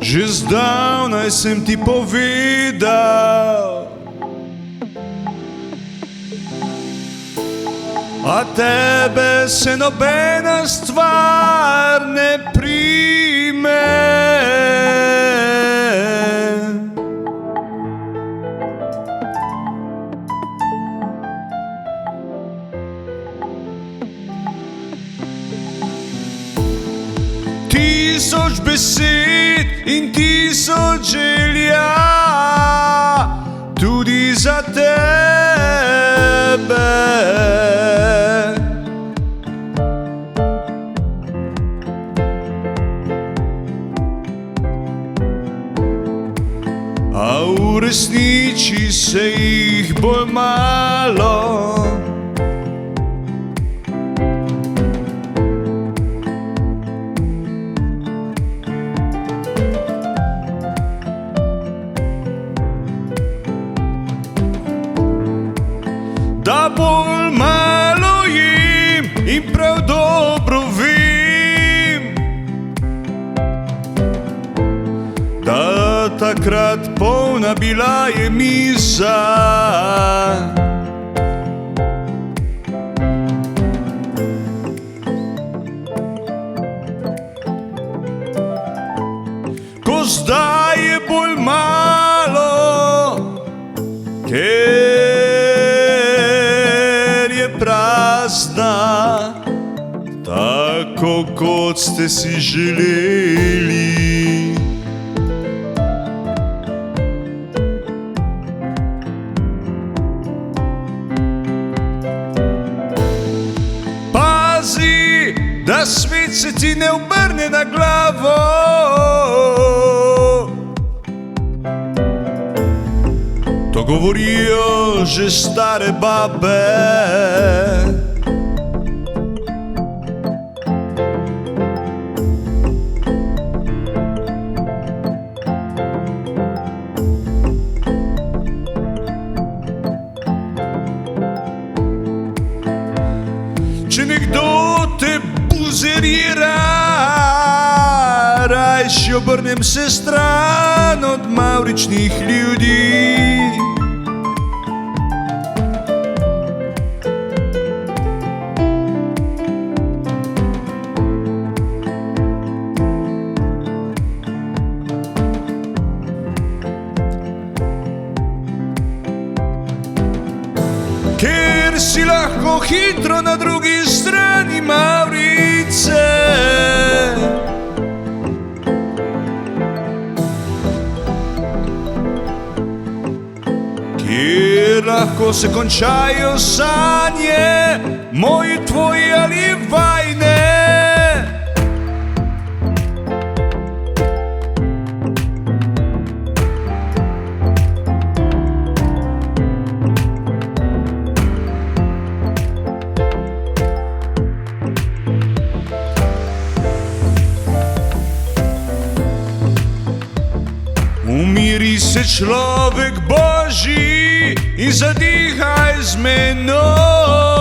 Že zdavnaj sem ti povedal, a tebe se nobena stvar ne prime. Tisoč besed in tisoč želja tudi za tebe. A v resnici se jih bolj malo. Da bolj malo jim in prav dobro vem, da takrat polna bila je miza. Ko zdaj je bolj malo, prazna, tako kot ste si želeli. Pazi, da svet se ti ne obrne na glavo. To govorijo že stare babe. Če nekdo te buzerira, rajši obrnem se stran od mavričnih ljudi. Ker si lahko hitro na drugi strani mavrice, kjer lahko se končajo sanje, moji, tvoji ali vajne. Umiri se človek Božji in zadihaj z menoj.